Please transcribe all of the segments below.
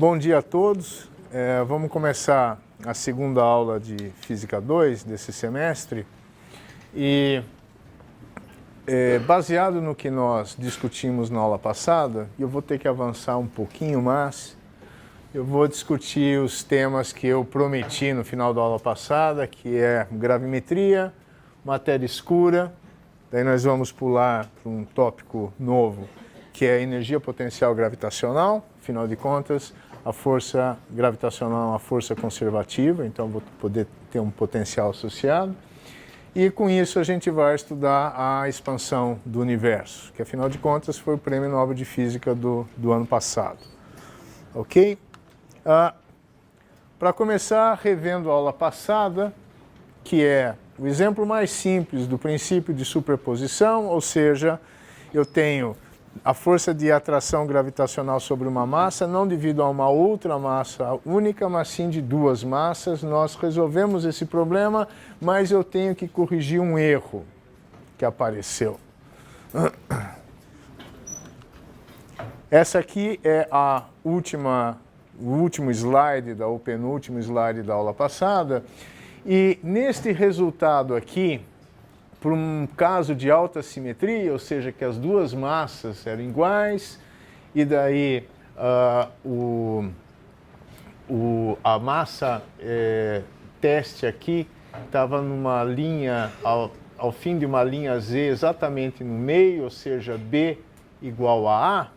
Bom dia a todos. Vamos começar a segunda aula de Física 2 desse semestre. E, baseado no que nós discutimos na aula passada, eu vou ter que avançar um pouquinho mais. Eu vou discutir os temas que eu prometi no final da aula passada, que é gravimetria, matéria escura. Daí nós vamos pular para um tópico novo, que é energia potencial gravitacional. Afinal de contas, a força gravitacional é uma força conservativa, então vou poder ter um potencial associado. E com isso a gente vai estudar a expansão do universo, que afinal de contas foi o Prêmio Nobel de Física do ano passado. Ok? Para começar, revendo a aula passada, que é o exemplo mais simples do princípio de superposição, ou seja, eu tenho a força de atração gravitacional sobre uma massa, não devido a uma outra massa única, mas sim de duas massas. Nós resolvemos esse problema, mas eu tenho que corrigir um erro que apareceu. Essa aqui é o último slide, o penúltimo slide da aula passada. E neste resultado aqui, por um caso de alta simetria, ou seja, que as duas massas eram iguais, e daí a massa teste aqui estava numa linha, ao fim de uma linha Z, exatamente no meio, ou seja, B igual a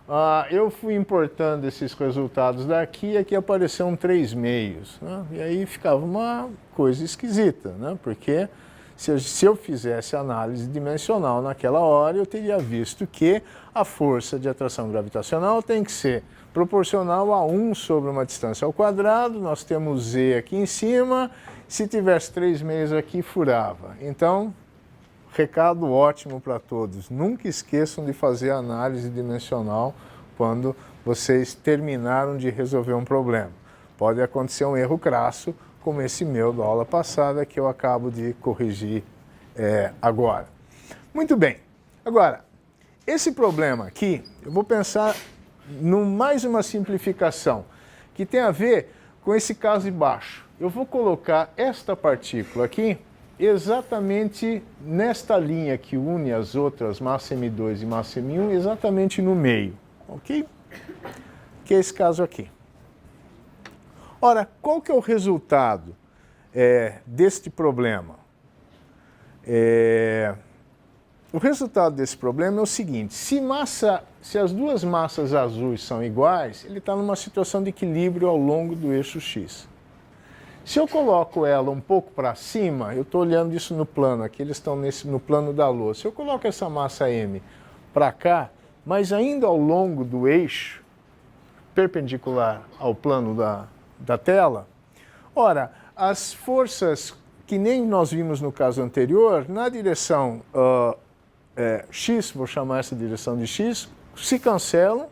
A. Eu fui importando esses resultados daqui e aqui apareceram 3 meios, né? E aí ficava uma coisa esquisita, né? Porque se eu fizesse análise dimensional naquela hora, eu teria visto que a força de atração gravitacional tem que ser proporcional a 1 sobre uma distância ao quadrado. Nós temos Z aqui em cima, se tivesse 3 meios aqui, furava. Então, recado ótimo para todos. Nunca esqueçam de fazer análise dimensional quando vocês terminaram de resolver um problema. Pode acontecer um erro crasso, como esse meu da aula passada, que eu acabo de corrigir agora. Muito bem. Agora, esse problema aqui, eu vou pensar em mais uma simplificação, que tem a ver com esse caso de baixo. Eu vou colocar esta partícula aqui exatamente nesta linha que une as outras, massa M2 e massa M1, exatamente no meio, ok? Que é esse caso aqui. Ora, qual que é o resultado deste problema? O resultado desse problema é o seguinte: se as duas massas azuis são iguais, ele está numa situação de equilíbrio ao longo do eixo X. Se eu coloco ela um pouco para cima, eu estou olhando isso no plano, aqui eles estão no plano da Lua. Se eu coloco essa massa M para cá, mas ainda ao longo do eixo, perpendicular ao plano da tela, ora, as forças que nem nós vimos no caso anterior, na direção X, vou chamar essa direção de X, se cancelam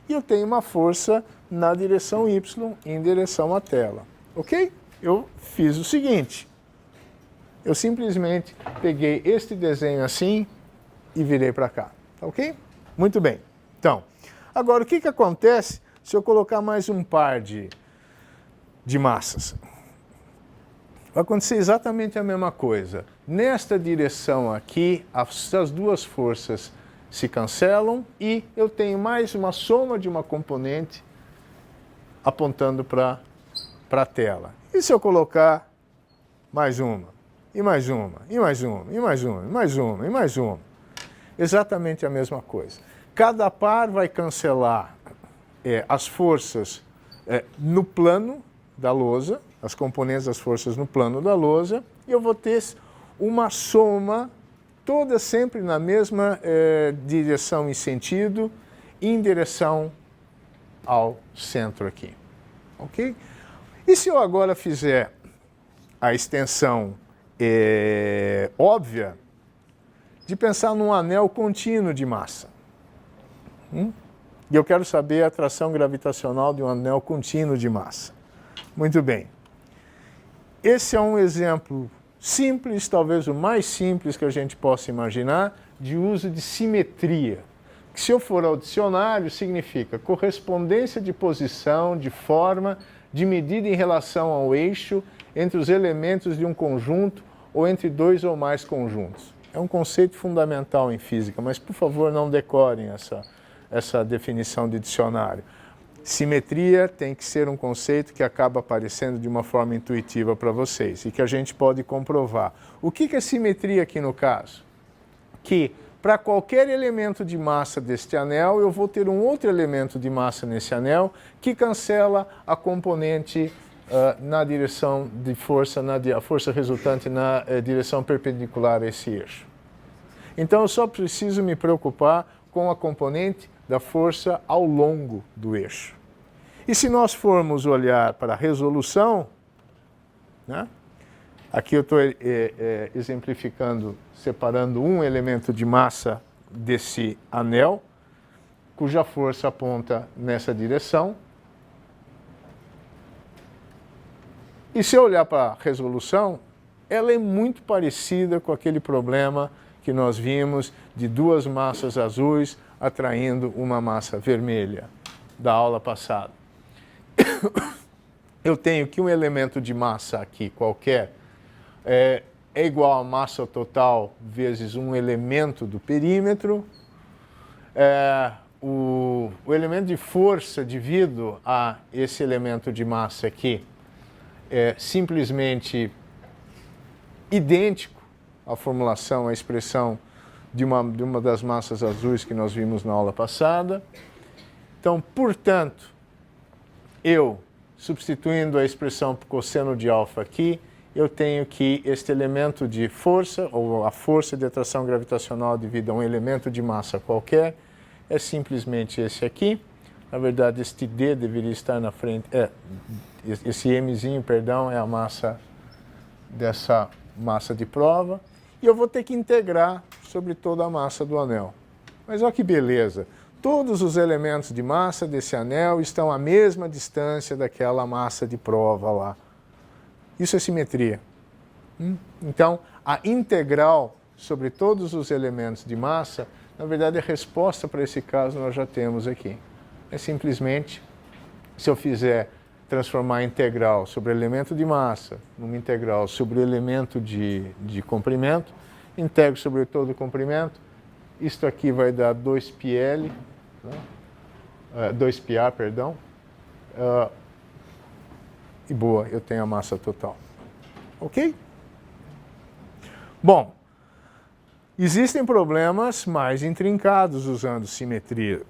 e eu tenho uma força na direção Y em direção à tela, ok? Eu fiz o seguinte, eu simplesmente peguei este desenho assim e virei para cá, ok? Muito bem. Então, agora o que acontece se eu colocar mais um par de massas? Vai acontecer exatamente a mesma coisa. Nesta direção aqui, as duas forças se cancelam e eu tenho mais uma soma de uma componente apontando para a tela. E se eu colocar mais uma, e mais uma, e mais uma, e mais uma, e mais uma, e mais uma? Exatamente a mesma coisa. Cada par vai cancelar as forças no plano da lousa, as componentes das forças no plano da lousa, e eu vou ter uma soma, toda sempre na mesma direção e sentido, em direção ao centro aqui. Ok? E se eu agora fizer a extensão óbvia de pensar num anel contínuo de massa? E eu quero saber a atração gravitacional de um anel contínuo de massa. Muito bem. Esse é um exemplo simples, talvez o mais simples que a gente possa imaginar, de uso de simetria. Se eu for ao dicionário, significa correspondência de posição, de forma, de medida em relação ao eixo entre os elementos de um conjunto ou entre dois ou mais conjuntos. É um conceito fundamental em física, mas por favor não decorem essa definição de dicionário. Simetria tem que ser um conceito que acaba aparecendo de uma forma intuitiva para vocês e que a gente pode comprovar. O que é simetria aqui no caso? Que para qualquer elemento de massa deste anel, eu vou ter um outro elemento de massa nesse anel que cancela a componente na direção de força, a força resultante na direção perpendicular a esse eixo. Então eu só preciso me preocupar com a componente da força ao longo do eixo. E se nós formos olhar para a resolução, né? Aqui eu estou exemplificando, separando um elemento de massa desse anel, cuja força aponta nessa direção. E se eu olhar para a resolução, ela é muito parecida com aquele problema que nós vimos de duas massas azuis atraindo uma massa vermelha da aula passada. Eu tenho que um elemento de massa aqui qualquer é igual a massa total vezes um elemento do perímetro. O elemento de força devido a esse elemento de massa aqui é simplesmente idêntico à formulação, à expressão de uma das massas azuis que nós vimos na aula passada. Então, portanto, eu, substituindo a expressão por cosseno de alfa aqui, eu tenho que este elemento de força, ou a força de atração gravitacional devido a um elemento de massa qualquer, é simplesmente esse aqui. Na verdade, este D deveria estar na frente, esse Mzinho, perdão, é a massa dessa massa de prova. E eu vou ter que integrar sobre toda a massa do anel. Mas olha que beleza! Todos os elementos de massa desse anel estão à mesma distância daquela massa de prova lá. Isso é simetria. Então, a integral sobre todos os elementos de massa, na verdade, a resposta para esse caso nós já temos aqui. É simplesmente, se eu fizer transformar a integral sobre o elemento de massa numa integral sobre o elemento de comprimento, integro sobre todo o comprimento, isto aqui vai dar 2πl, né? 2πa, perdão, e boa, eu tenho a massa total. Ok? Bom, existem problemas mais intrincados usando simetria.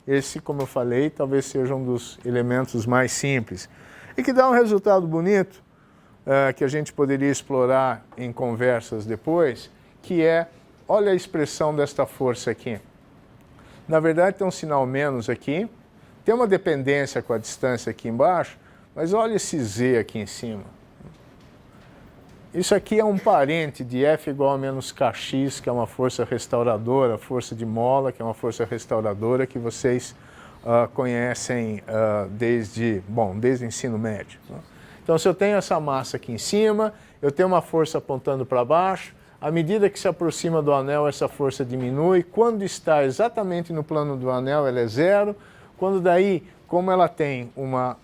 Esse, como eu falei, talvez seja um dos elementos mais simples e que dá um resultado bonito, que a gente poderia explorar em conversas depois, que é, olha a expressão desta força aqui. Na verdade, tem um sinal menos aqui, tem uma dependência com a distância aqui embaixo, mas olha esse Z aqui em cima. Isso aqui é um parente de F igual a menos Kx, que é uma força restauradora, força de mola, que é uma força restauradora que vocês conhecem desde o ensino médio. Então, se eu tenho essa massa aqui em cima, eu tenho uma força apontando para baixo, à medida que se aproxima do anel, essa força diminui. Quando está exatamente no plano do anel, ela é zero. Quando daí, como ela tem uma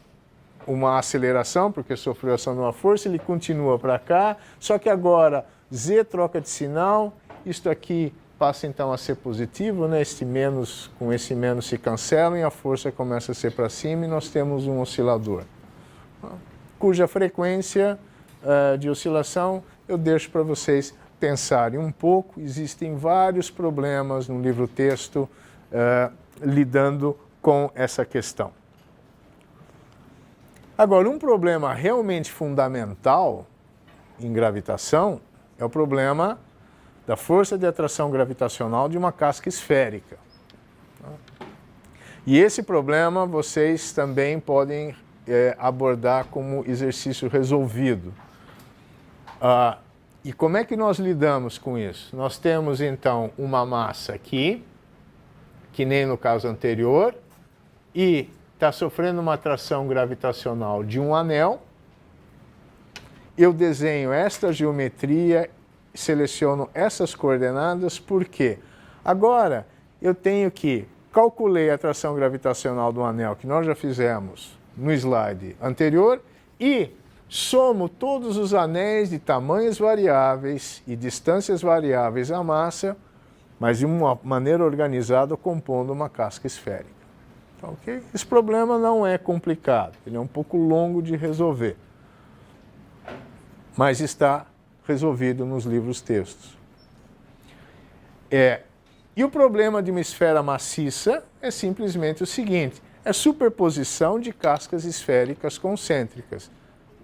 aceleração, porque sofreu ação de uma força, ele continua para cá, só que agora Z troca de sinal, isto aqui passa então a ser positivo, né? Este menos com esse menos se cancelam e a força começa a ser para cima e nós temos um oscilador, cuja frequência de oscilação eu deixo para vocês pensarem um pouco. Existem vários problemas no livro-texto lidando com essa questão. Agora, um problema realmente fundamental em gravitação é o problema da força de atração gravitacional de uma casca esférica. E esse problema vocês também podem abordar como exercício resolvido. E como é que nós lidamos com isso? Nós temos, então, uma massa aqui, que nem no caso anterior, e está sofrendo uma atração gravitacional de um anel. Eu desenho esta geometria, seleciono essas coordenadas, por quê? Agora, eu tenho que calculei a atração gravitacional do anel, que nós já fizemos no slide anterior, e somo todos os anéis de tamanhos variáveis e distâncias variáveis à massa, mas de uma maneira organizada, compondo uma casca esférica. Okay? Esse problema não é complicado, ele é um pouco longo de resolver, mas está resolvido nos livros textos. E o problema de uma esfera maciça é simplesmente o seguinte, é superposição de cascas esféricas concêntricas.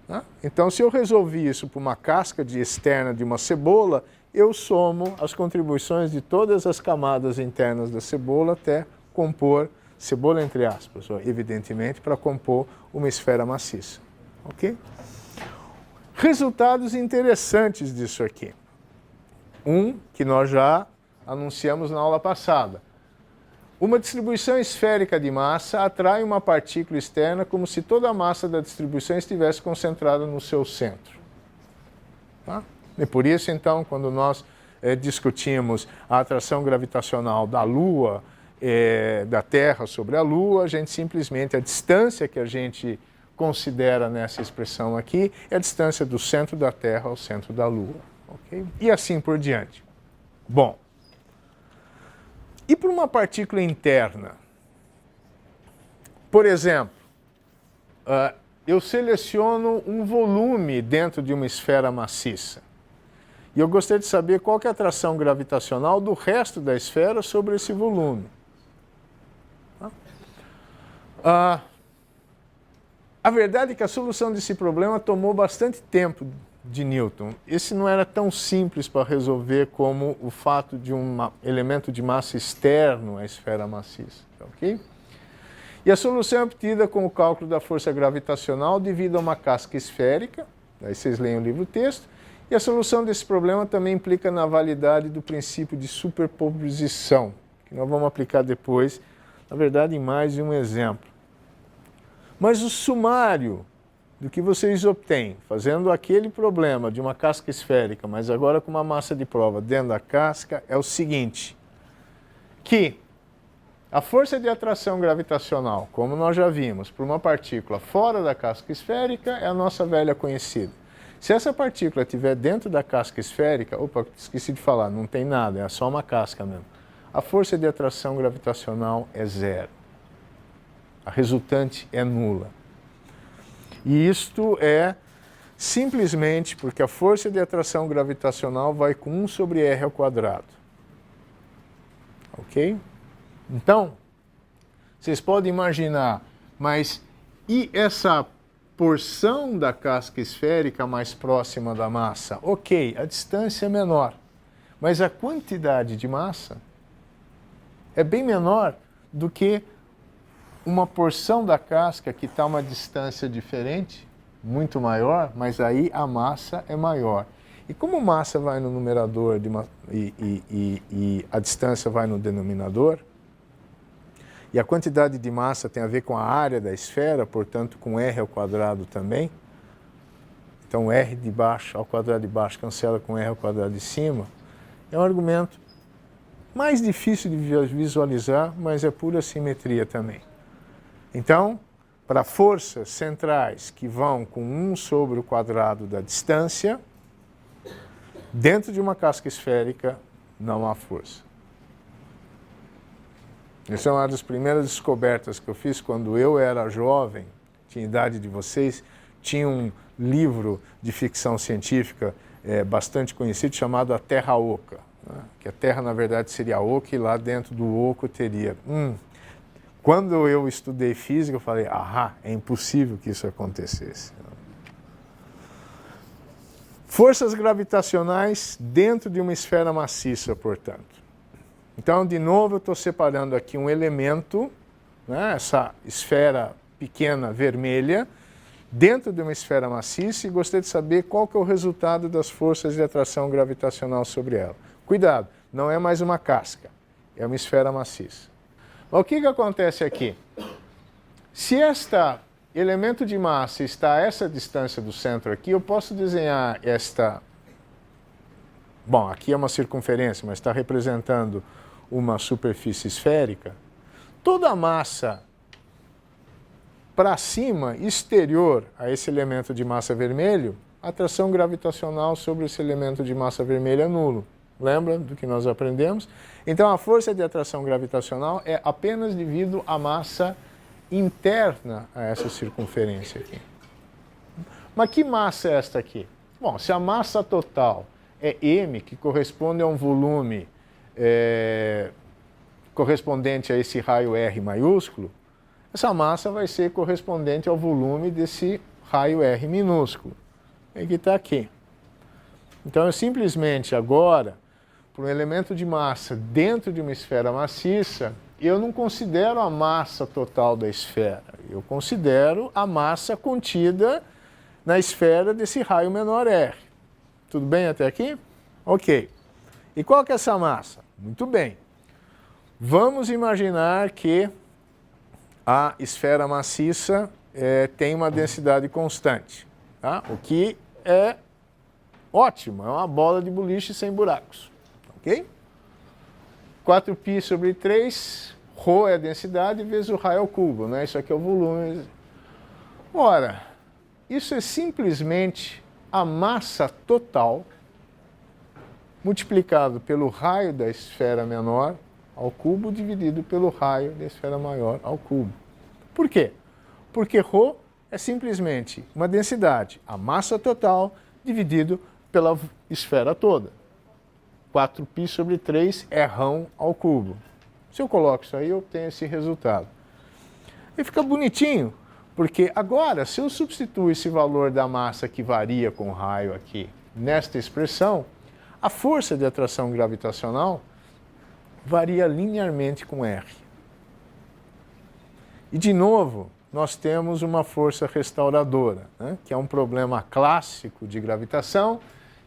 Né? Então, se eu resolvi isso por uma casca externa de uma cebola, eu somo as contribuições de todas as camadas internas da cebola até compor, cebola entre aspas, evidentemente, para compor uma esfera maciça. Ok? Resultados interessantes disso aqui. Um que nós já anunciamos na aula passada. Uma distribuição esférica de massa atrai uma partícula externa como se toda a massa da distribuição estivesse concentrada no seu centro. Tá? E por isso, então, quando nós discutimos a atração gravitacional da Lua, da Terra sobre a Lua, a gente simplesmente, a distância que a gente considera nessa expressão aqui é a distância do centro da Terra ao centro da Lua. Okay? E assim por diante. Bom, e para uma partícula interna? Por exemplo, eu seleciono um volume dentro de uma esfera maciça. E eu gostaria de saber qual que é a atração gravitacional do resto da esfera sobre esse volume. A verdade é que a solução desse problema tomou bastante tempo de Newton. Esse não era tão simples para resolver como o fato de um elemento de massa externo à esfera maciça. Okay? E a solução é obtida com o cálculo da força gravitacional devido a uma casca esférica, aí vocês leem o livro-texto, e a solução desse problema também implica na validade do princípio de superposição, que nós vamos aplicar depois, na verdade, em mais de um exemplo. Mas o sumário do que vocês obtêm fazendo aquele problema de uma casca esférica, mas agora com uma massa de prova dentro da casca, é o seguinte, que a força de atração gravitacional, como nós já vimos, por uma partícula fora da casca esférica, é a nossa velha conhecida. Se essa partícula estiver dentro da casca esférica, opa, esqueci de falar, não tem nada, é só uma casca mesmo. A força de atração gravitacional é zero. A resultante é nula. E isto é simplesmente porque a força de atração gravitacional vai com 1 sobre r ao quadrado. Ok? Então, vocês podem imaginar, mas e essa porção da casca esférica mais próxima da massa? Ok, a distância é menor, mas a quantidade de massa é bem menor do que uma porção da casca que está a uma distância diferente, muito maior, mas aí a massa é maior. E como massa vai no numerador e a distância vai no denominador, e a quantidade de massa tem a ver com a área da esfera, portanto com r ao quadrado também, então r de baixo ao quadrado de baixo cancela com r ao quadrado de cima, é um argumento mais difícil de visualizar, mas é pura simetria também. Então, para forças centrais que vão com 1 sobre o quadrado da distância, dentro de uma casca esférica não há força. Essa é uma das primeiras descobertas que eu fiz quando eu era jovem, tinha idade de vocês, tinha um livro de ficção científica bastante conhecido chamado A Terra Oca, né? Que a Terra na verdade seria oca e lá dentro do oco teria... Quando eu estudei física, eu falei, é impossível que isso acontecesse. Forças gravitacionais dentro de uma esfera maciça, portanto. Então, de novo, eu estou separando aqui um elemento, né, essa esfera pequena vermelha, dentro de uma esfera maciça e gostaria de saber qual que é o resultado das forças de atração gravitacional sobre ela. Cuidado, não é mais uma casca, é uma esfera maciça. O que acontece aqui? Se este elemento de massa está a essa distância do centro aqui, eu posso desenhar esta... Bom, aqui é uma circunferência, mas está representando uma superfície esférica, toda a massa para cima, exterior a esse elemento de massa vermelho, a atração gravitacional sobre esse elemento de massa vermelha é nulo. Lembra do que nós aprendemos? Então, a força de atração gravitacional é apenas devido à massa interna a essa circunferência aqui. Mas que massa é esta aqui? Bom, se a massa total é m, que corresponde a um volume correspondente a esse raio R maiúsculo, essa massa vai ser correspondente ao volume desse raio R minúsculo, que está aqui. Então, eu simplesmente agora, por um elemento de massa dentro de uma esfera maciça, eu não considero a massa total da esfera, eu considero a massa contida na esfera desse raio menor R. Tudo bem até aqui? Ok. E qual que é essa massa? Muito bem. Vamos imaginar que a esfera maciça tem uma densidade constante, tá? O que é ótimo, é uma bola de boliche sem buracos, ok? 4π sobre 3, ρ é a densidade vezes o raio ao cubo, né? Isso aqui é o volume. Ora, isso é simplesmente a massa total multiplicado pelo raio da esfera menor ao cubo dividido pelo raio da esfera maior ao cubo. Por quê? Porque ρ é simplesmente uma densidade, a massa total dividido pela esfera toda. 4π sobre 3 é ρ ao cubo. Se eu coloco isso aí, eu obtenho esse resultado. E fica bonitinho, porque agora, se eu substituo esse valor da massa que varia com o raio aqui nesta expressão, a força de atração gravitacional varia linearmente com R. E, de novo, nós temos uma força restauradora, né? Que é um problema clássico de gravitação,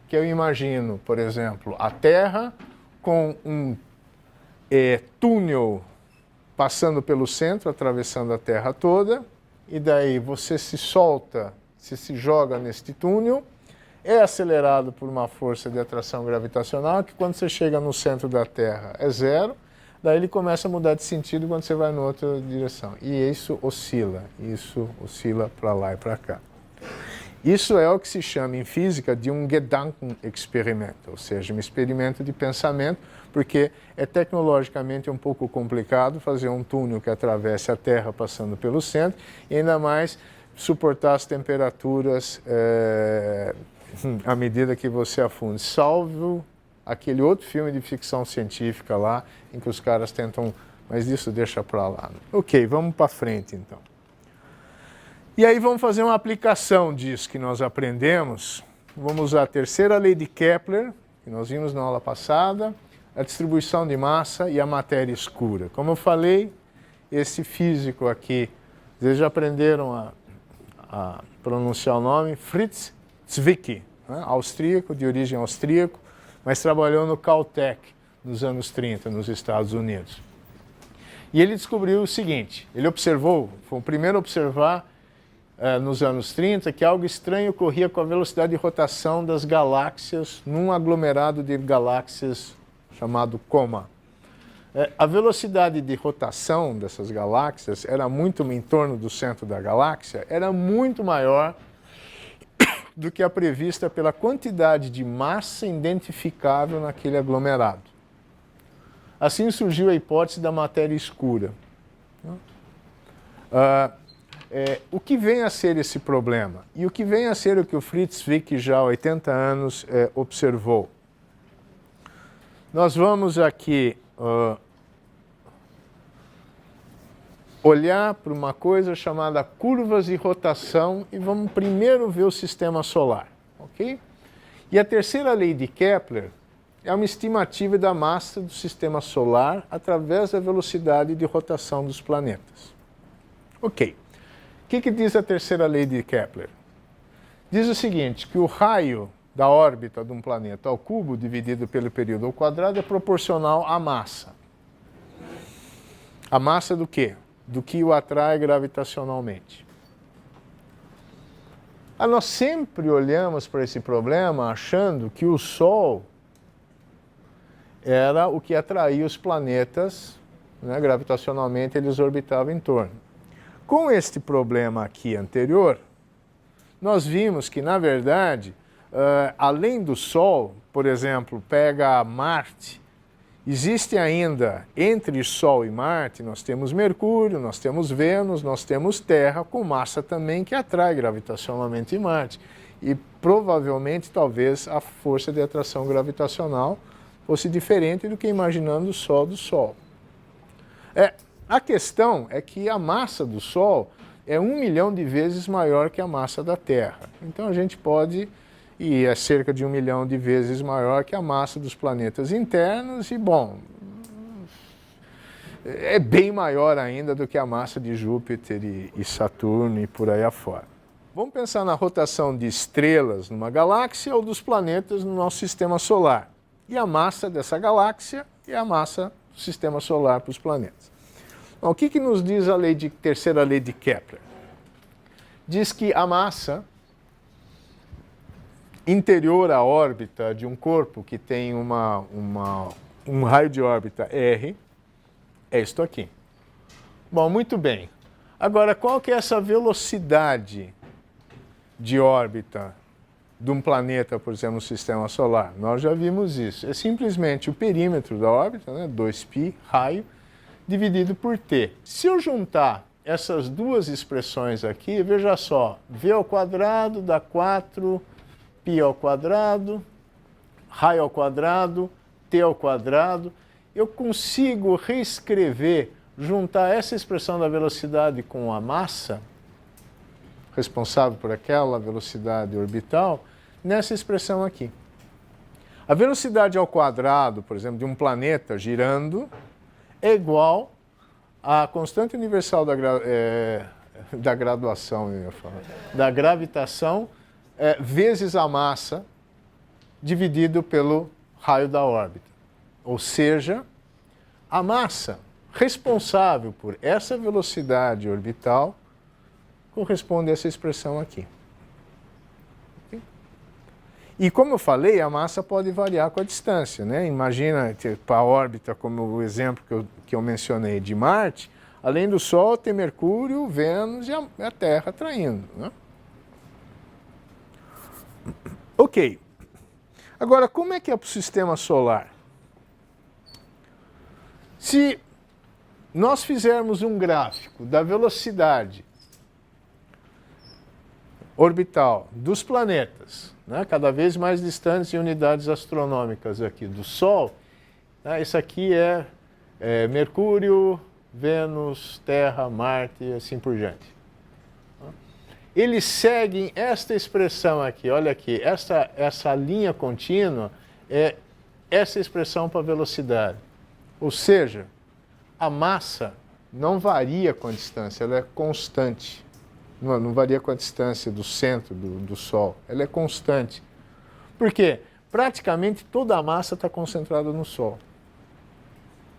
que eu imagino, por exemplo, a Terra com um túnel passando pelo centro, atravessando a Terra toda, e daí você se solta, você se joga neste túnel, é acelerado por uma força de atração gravitacional, que quando você chega no centro da Terra é zero, daí ele começa a mudar de sentido quando você vai em outra direção. E isso oscila para lá e para cá. Isso é o que se chama em física de um Gedankenexperiment, ou seja, um experimento de pensamento, porque é tecnologicamente um pouco complicado fazer um túnel que atravesse a Terra passando pelo centro, e ainda mais suportar as temperaturas à medida que você afunde, salvo aquele outro filme de ficção científica lá, em que os caras tentam, mas isso deixa para lá. Ok, vamos para frente então. E aí vamos fazer uma aplicação disso que nós aprendemos. Vamos usar a terceira lei de Kepler, que nós vimos na aula passada, a distribuição de massa e a matéria escura. Como eu falei, esse físico aqui, vocês já aprenderam a pronunciar o nome, Fritz Zwicky, né? Austríaco, de origem austríaco, mas trabalhou no Caltech nos anos 30, nos Estados Unidos. E ele descobriu o seguinte, ele observou, foi o primeiro a observar nos anos 30, que algo estranho ocorria com a velocidade de rotação das galáxias num aglomerado de galáxias chamado Coma. A velocidade de rotação dessas galáxias era muito em torno do centro da galáxia, era muito maior do que a prevista pela quantidade de massa identificável naquele aglomerado. Assim surgiu a hipótese da matéria escura. O que vem a ser esse problema? E o que vem a ser o que o Fritz Zwicky já há 80 anos observou? Nós vamos aqui olhar para uma coisa chamada curvas de rotação e vamos primeiro ver o sistema solar, ok? E a terceira lei de Kepler é uma estimativa da massa do sistema solar através da velocidade de rotação dos planetas. Ok. O que diz a terceira lei de Kepler? Diz o seguinte, que o raio da órbita de um planeta ao cubo dividido pelo período ao quadrado é proporcional à massa. A massa do quê? Do que o atrai gravitacionalmente. Nós sempre olhamos para esse problema achando que o Sol era o que atraía os planetas, né, gravitacionalmente eles orbitavam em torno. Com este problema aqui anterior, nós vimos que, na verdade, além do Sol, por exemplo, pega Marte, existe ainda entre Sol e Marte, nós temos Mercúrio, nós temos Vênus, nós temos Terra, com massa também que atrai gravitacionalmente Marte. E provavelmente, talvez, a força de atração gravitacional fosse diferente do que imaginando o Sol do Sol. A questão é que a massa do Sol é 1 milhão de vezes maior que a massa da Terra. Então a gente pode, e é cerca de 1 milhão de vezes maior que a massa dos planetas internos, e bom, é bem maior ainda do que a massa de Júpiter e Saturno e por aí afora. Vamos pensar na rotação de estrelas numa galáxia ou dos planetas no nosso sistema solar. E a massa dessa galáxia e a massa do sistema solar para os planetas. Bom, o que nos diz a terceira lei de Kepler? Diz que a massa interior à órbita de um corpo que tem um raio de órbita R é isto aqui. Bom, muito bem. Agora, qual que é essa velocidade de órbita de um planeta, por exemplo, no sistema solar? Nós já vimos isso. É simplesmente o perímetro da órbita, né, 2π, raio, dividido por t. Se eu juntar essas duas expressões aqui, veja só, v ao quadrado dá 4π ao quadrado, raio ao quadrado, t ao quadrado. Eu consigo reescrever, juntar essa expressão da velocidade com a massa, responsável por aquela velocidade orbital, nessa expressão aqui. A velocidade ao quadrado, por exemplo, de um planeta girando, é igual à constante universal da graduação, eu ia falar, da gravitação, vezes a massa, dividido pelo raio da órbita. Ou seja, a massa responsável por essa velocidade orbital corresponde a essa expressão aqui. E como eu falei, a massa pode variar com a distância, né? Imagina para a órbita, como o exemplo que eu mencionei de Marte, além do Sol tem Mercúrio, Vênus e a Terra atraindo, né? Ok. Agora, como é que é para o sistema solar? Se nós fizermos um gráfico da velocidade orbital dos planetas, né, cada vez mais distantes em unidades astronômicas aqui do Sol, né, isso aqui é Mercúrio, Vênus, Terra, Marte e assim por diante. Eles seguem esta expressão aqui, olha aqui, essa linha contínua é essa expressão para a velocidade. Ou seja, a massa não varia com a distância, ela é constante. Não varia com a distância do centro do Sol, ela é constante. Por quê? Praticamente toda a massa está concentrada no Sol.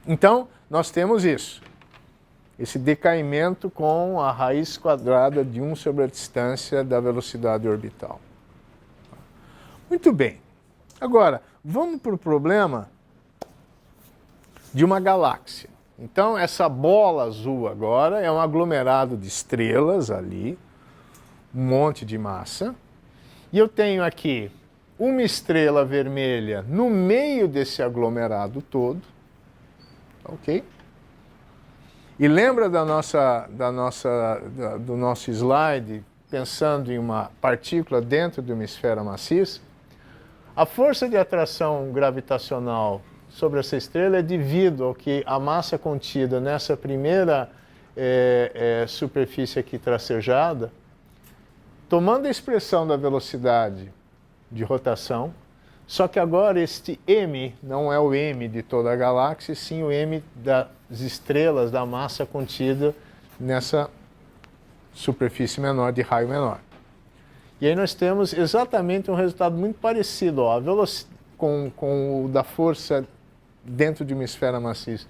Então, nós temos isso. Esse decaimento com a raiz quadrada de 1 sobre a distância da velocidade orbital. Muito bem. Agora, vamos para o problema de uma galáxia. Então, essa bola azul agora é um aglomerado de estrelas ali, um monte de massa. E eu tenho aqui uma estrela vermelha no meio desse aglomerado todo. Ok? E lembra do nosso slide, pensando em uma partícula dentro de uma esfera maciça? A força de atração gravitacional sobre essa estrela é devido ao que a massa contida nessa primeira superfície aqui tracejada, tomando a expressão da velocidade de rotação, só que agora este m não é o m de toda a galáxia, sim o m das estrelas da massa contida nessa superfície menor, de raio menor. E aí nós temos exatamente um resultado muito parecido, ó, com o da força dentro de uma esfera maciça.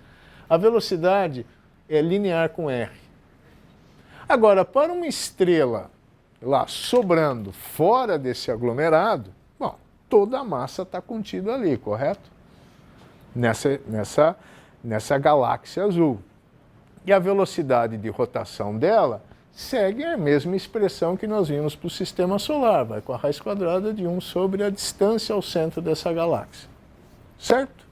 A velocidade é linear com r. Agora, para uma estrela lá sobrando fora desse aglomerado, bom, toda a massa está contida ali, correto? nessa galáxia azul. E a velocidade de rotação dela segue a mesma expressão que nós vimos para o sistema solar, vai com a raiz quadrada de 1 sobre a distância ao centro dessa galáxia. Certo?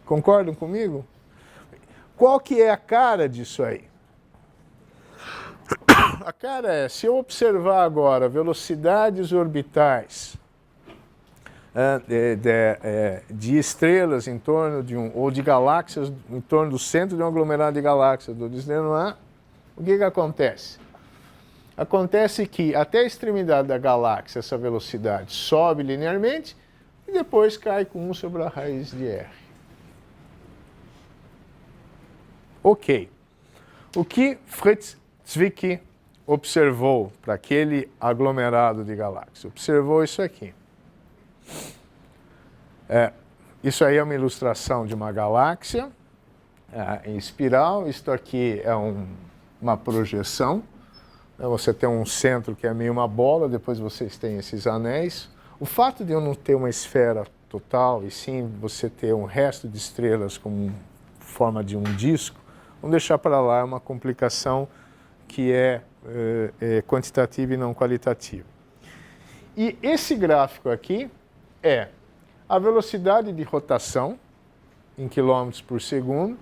Concordam comigo? Qual que é a cara disso aí? A cara é, se eu observar agora velocidades orbitais de estrelas em torno de ou de galáxias em torno do centro de um aglomerado de galáxias, o que acontece? Acontece que até a extremidade da galáxia essa velocidade sobe linearmente e depois cai com 1 sobre a raiz de R. Ok. O que Fritz Zwicky observou para aquele aglomerado de galáxias? Observou isso aqui. Isso aí é uma ilustração de uma galáxia em espiral. Isto aqui é uma projeção. Você tem um centro que é meio uma bola, depois vocês têm esses anéis. O fato de eu não ter uma esfera total, e sim você ter um resto de estrelas como forma de um disco, vamos deixar para lá, é uma complicação que é quantitativa e não qualitativa. E esse gráfico aqui é a velocidade de rotação em quilômetros por segundo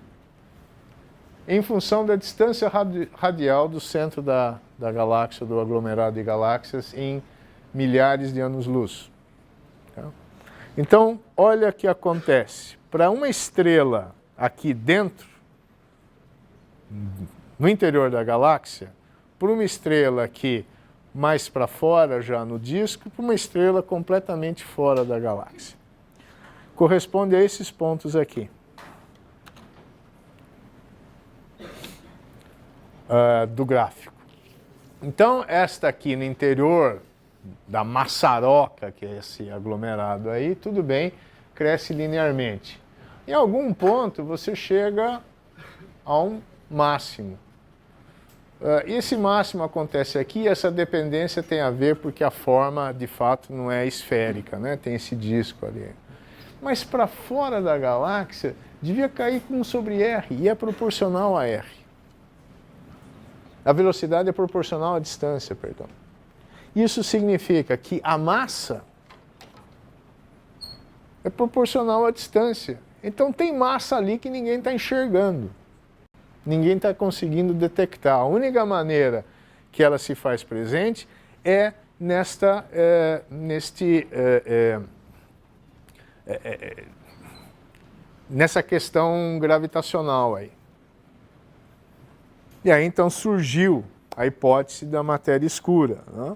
em função da distância radial do centro da galáxia, do aglomerado de galáxias, em milhares de anos-luz. Então, olha o que acontece. Para uma estrela aqui dentro, no interior da galáxia, por uma estrela aqui mais para fora, já no disco, para uma estrela completamente fora da galáxia. Corresponde a esses pontos aqui. Do gráfico. Então, esta aqui no interior da maçaroca, que é esse aglomerado aí, tudo bem, cresce linearmente. Em algum ponto, você chega a um máximo. Esse máximo acontece aqui e essa dependência tem a ver porque a forma, de fato, não é esférica, né? Tem esse disco ali. Mas para fora da galáxia, devia cair com 1 sobre R, e é proporcional a R. A velocidade é proporcional à distância, perdão. Isso significa que a massa é proporcional à distância. Então tem massa ali que ninguém está enxergando. Ninguém está conseguindo detectar. A única maneira que ela se faz presente é nessa questão gravitacional aí. E aí então surgiu a hipótese da matéria escura, né?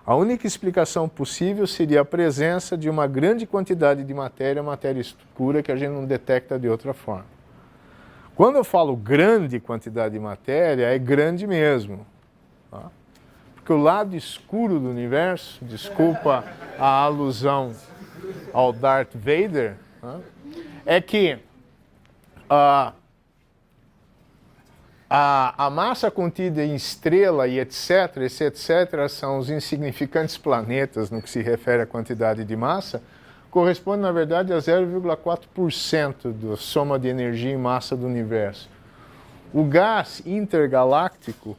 A única explicação possível seria a presença de uma grande quantidade de matéria escura, que a gente não detecta de outra forma. Quando eu falo grande quantidade de matéria, é grande mesmo. Tá? Porque o lado escuro do universo, desculpa a alusão ao Darth Vader, tá? É que a massa contida em estrela e etc., esse etc. são os insignificantes planetas no que se refere à quantidade de massa, corresponde, na verdade, a 0,4% da soma de energia e massa do universo. O gás intergaláctico,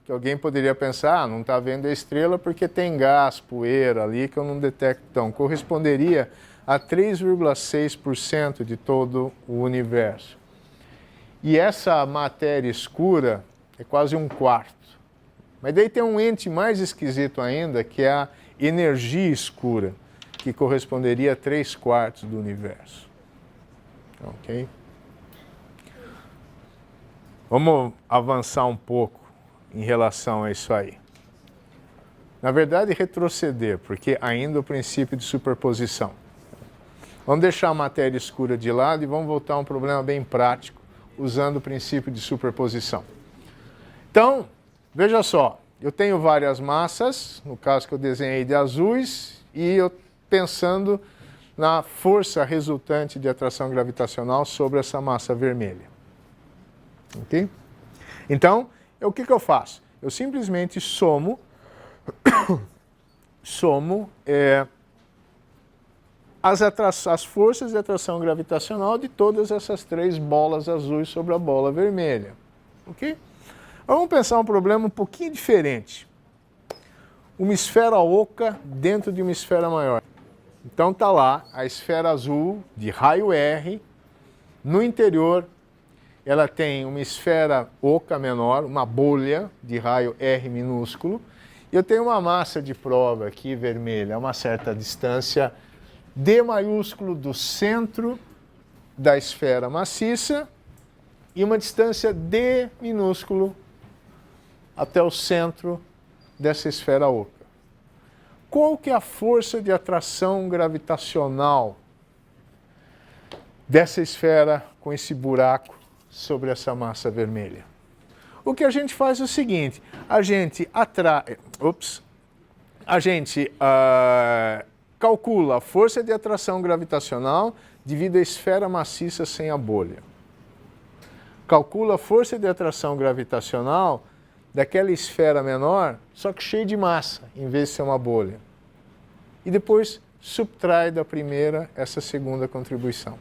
que alguém poderia pensar, não está vendo a estrela porque tem gás, poeira ali que eu não detecto, então, corresponderia a 3,6% de todo o universo. E essa matéria escura é quase 1/4. Mas daí tem um ente mais esquisito ainda, que é a energia escura, que corresponderia a 3/4 do universo. Ok? Vamos avançar um pouco em relação a isso aí. Na verdade, retroceder, porque ainda o princípio de superposição. Vamos deixar a matéria escura de lado e vamos voltar a um problema bem prático, usando o princípio de superposição. Então, veja só, eu tenho várias massas, no caso que eu desenhei de azuis, e eu pensando na força resultante de atração gravitacional sobre essa massa vermelha. Ok? Então, o que eu faço? Eu simplesmente somo as forças de atração gravitacional de todas essas 3 bolas azuis sobre a bola vermelha. Ok? Vamos pensar um problema um pouquinho diferente. Uma esfera oca dentro de uma esfera maior. Então está lá a esfera azul de raio R. No interior, ela tem uma esfera oca menor, uma bolha de raio R minúsculo. E eu tenho uma massa de prova aqui vermelha a uma certa distância D maiúsculo do centro da esfera maciça e uma distância D minúsculo até o centro dessa esfera oca. Qual que é a força de atração gravitacional dessa esfera com esse buraco sobre essa massa vermelha? O que a gente faz é o seguinte, a gente calcula a força de atração gravitacional devido à esfera maciça sem a bolha. Calcula a força de atração gravitacional daquela esfera menor, só que cheia de massa, em vez de ser uma bolha. E depois subtrai da primeira essa segunda contribuição.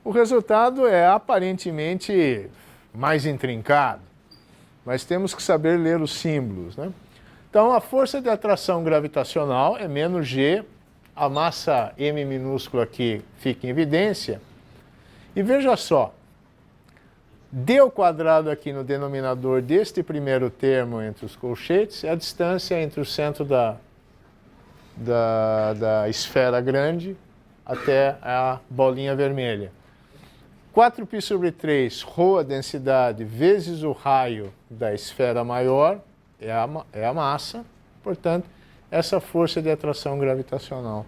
O resultado é aparentemente mais intrincado, mas temos que saber ler os símbolos, né? Então, a força de atração gravitacional é menos G, a massa M minúscula aqui fica em evidência. E veja só, D ao quadrado aqui no denominador deste primeiro termo entre os colchetes é a distância entre o centro da esfera grande até a bolinha vermelha. 4π sobre 3, ρ a densidade, vezes o raio da esfera maior, é a massa, portanto, essa força de atração gravitacional,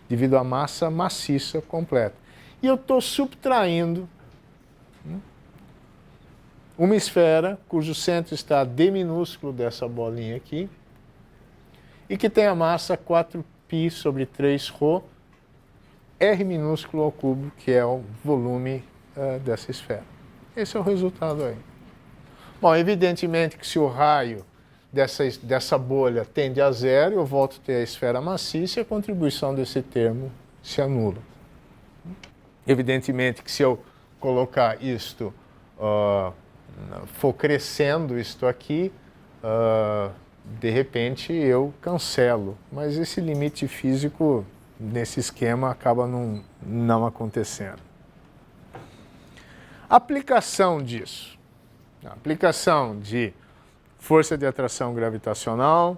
devido à massa maciça completa. E eu estou subtraindo uma esfera cujo centro está D minúsculo dessa bolinha aqui, e que tem a massa 4π sobre 3ρ, R minúsculo ao cubo, que é o volume dessa esfera. Esse é o resultado aí. Bom, evidentemente que se o raio dessa bolha tende a zero, eu volto a ter a esfera maciça e a contribuição desse termo se anula. Evidentemente que se eu colocar isto, for crescendo isto aqui, de repente eu cancelo. Mas esse limite físico, nesse esquema, acaba não acontecendo. Aplicação disso. A aplicação de força de atração gravitacional,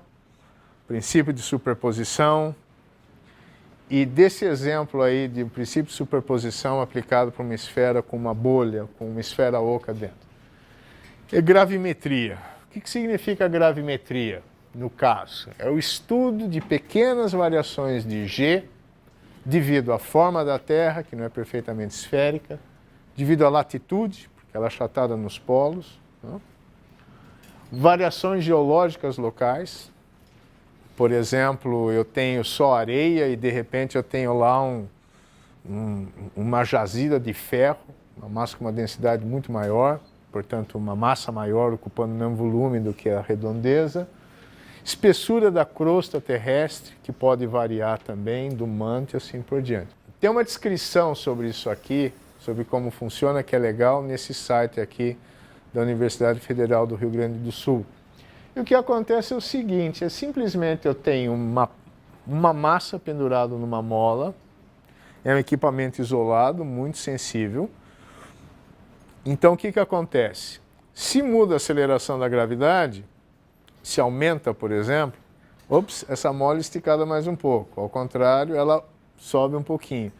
princípio de superposição, e desse exemplo aí de princípio de superposição aplicado para uma esfera com uma bolha, com uma esfera oca dentro. É gravimetria. O que significa gravimetria, no caso? É o estudo de pequenas variações de G devido à forma da Terra, que não é perfeitamente esférica, devido à latitude, porque ela é achatada nos polos, não? Variações geológicas locais. Por exemplo, eu tenho só areia e de repente eu tenho lá uma jazida de ferro, uma massa com uma densidade muito maior, portanto uma massa maior ocupando o mesmo volume do que a redondeza. Espessura da crosta terrestre, que pode variar também, do manto e assim por diante. Tem uma descrição sobre isso aqui, sobre como funciona, que é legal, nesse site aqui da Universidade Federal do Rio Grande do Sul. E o que acontece é o seguinte, é simplesmente eu tenho uma massa pendurada numa mola, é um equipamento isolado, muito sensível. Então o que acontece? Se muda a aceleração da gravidade, se aumenta, por exemplo, essa mola é esticada mais um pouco, ao contrário, ela sobe um pouquinho.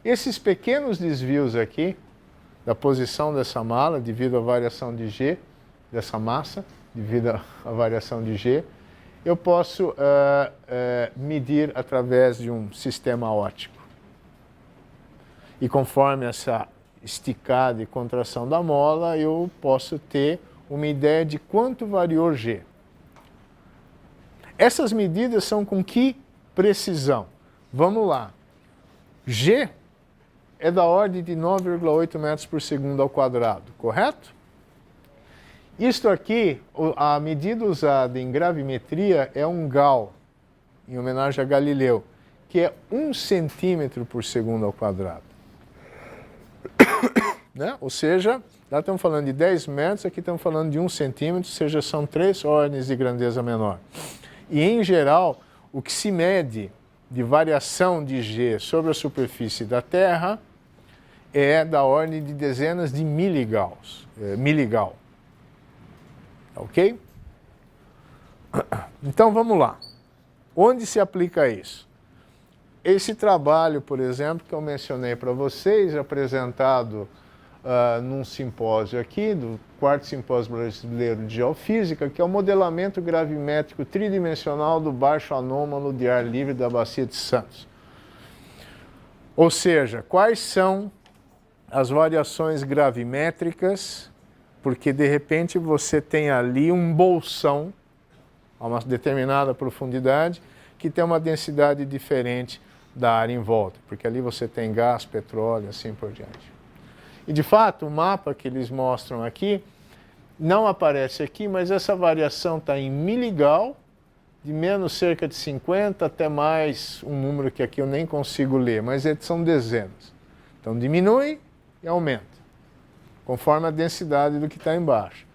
Esses pequenos desvios aqui, da posição dessa mala, devido à variação de G, dessa massa, devido à variação de G, eu posso medir através de um sistema óptico. E conforme essa esticada e contração da mola, eu posso ter uma ideia de quanto variou G. Essas medidas são com que precisão? Vamos lá. G é da ordem de 9,8 metros por segundo ao quadrado, correto? Isto aqui, a medida usada em gravimetria é um Gauss, em homenagem a Galileu, que é 1 centímetro por segundo ao quadrado. Né? Ou seja, lá estamos falando de 10 metros, aqui estamos falando de 1 centímetro, ou seja, são 3 ordens de grandeza menor. E, em geral, o que se mede de variação de G sobre a superfície da Terra é da ordem de dezenas de miligal. Ok? Então, vamos lá. Onde se aplica isso? Esse trabalho, por exemplo, que eu mencionei para vocês, apresentado num simpósio aqui, do 4º Simpósio Brasileiro de Geofísica, que é o modelamento gravimétrico tridimensional do baixo anômalo de ar livre da Bacia de Santos. Ou seja, quais são as variações gravimétricas, porque de repente você tem ali um bolsão a uma determinada profundidade que tem uma densidade diferente da área em volta, porque ali você tem gás, petróleo, assim por diante. E, de fato, o mapa que eles mostram aqui não aparece aqui, mas essa variação está em miligal, de menos cerca de 50 até mais um número que aqui eu nem consigo ler, mas são dezenas. Então, diminui e aumenta, conforme a densidade do que está embaixo.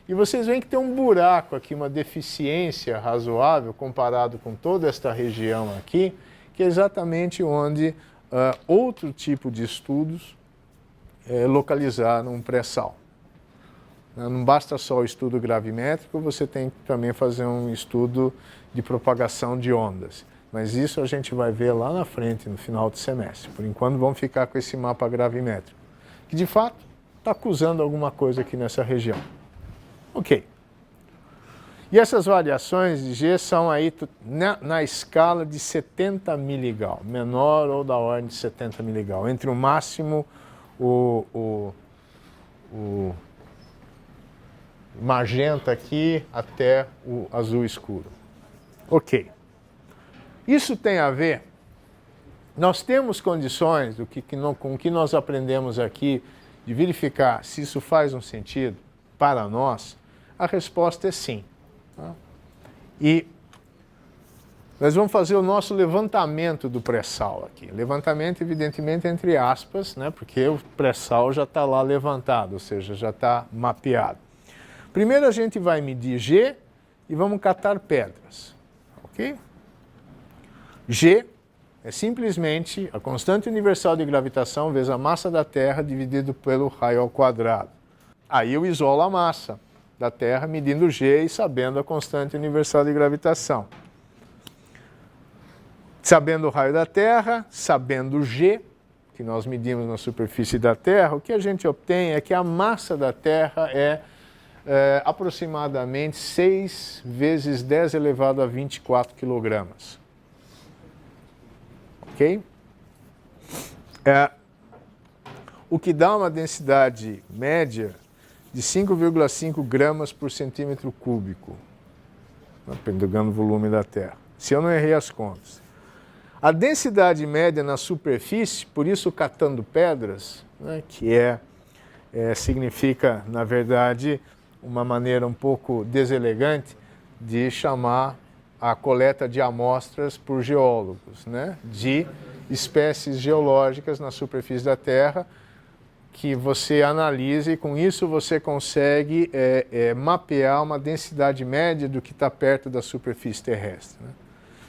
E vocês veem que tem um buraco aqui, uma deficiência razoável, comparado com toda esta região aqui, que é exatamente onde outro tipo de estudos localizaram um pré-sal. Não basta só o estudo gravimétrico, você tem que também fazer um estudo de propagação de ondas. Mas isso a gente vai ver lá na frente, no final do semestre. Por enquanto, vamos ficar com esse mapa gravimétrico, que de fato está acusando alguma coisa aqui nessa região. Ok. E essas variações de G são aí na escala de 70 miligal, menor ou da ordem de 70 miligal, entre o máximo o magenta aqui até o azul escuro. Ok. Isso tem a ver, nós temos condições, com o que nós aprendemos aqui, de verificar se isso faz um sentido para nós. A resposta é sim. Tá? E nós vamos fazer o nosso levantamento do pré-sal aqui. Levantamento, evidentemente, entre aspas, né? Porque o pré-sal já está lá levantado, ou seja, já está mapeado. Primeiro a gente vai medir G e vamos catar pedras. Ok? G é simplesmente a constante universal de gravitação vezes a massa da Terra dividido pelo raio ao quadrado. Aí eu isolo a massa da Terra medindo G e sabendo a constante universal de gravitação. Sabendo o raio da Terra, sabendo G, que nós medimos na superfície da Terra, o que a gente obtém é que a massa da Terra é aproximadamente 6 vezes 10 elevado a 24 quilogramas. Ok? O que dá uma densidade média de 5,5 gramas por centímetro cúbico, dependendo do volume da Terra, se eu não errei as contas. A densidade média na superfície, por isso catando pedras, né, que significa, na verdade, uma maneira um pouco deselegante de chamar a coleta de amostras por geólogos, né, de espécies geológicas na superfície da Terra, que você analisa e com isso você consegue mapear uma densidade média do que está perto da superfície terrestre. Né?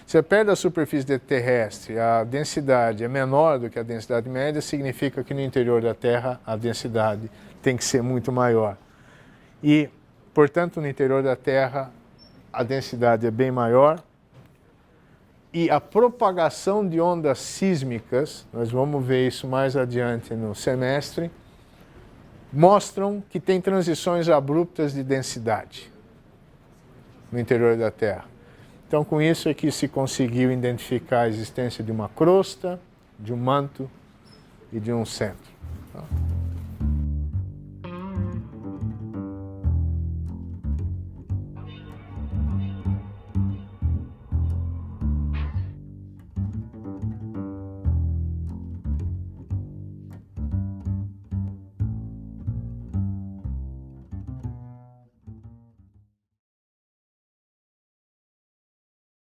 Se é perto da superfície terrestre a densidade é menor do que a densidade média, significa que no interior da Terra a densidade tem que ser muito maior. E, portanto, no interior da Terra a densidade é bem maior e a propagação de ondas sísmicas, nós vamos ver isso mais adiante no semestre, mostram que tem transições abruptas de densidade no interior da Terra. Então, com isso é que se conseguiu identificar a existência de uma crosta, de um manto e de um centro.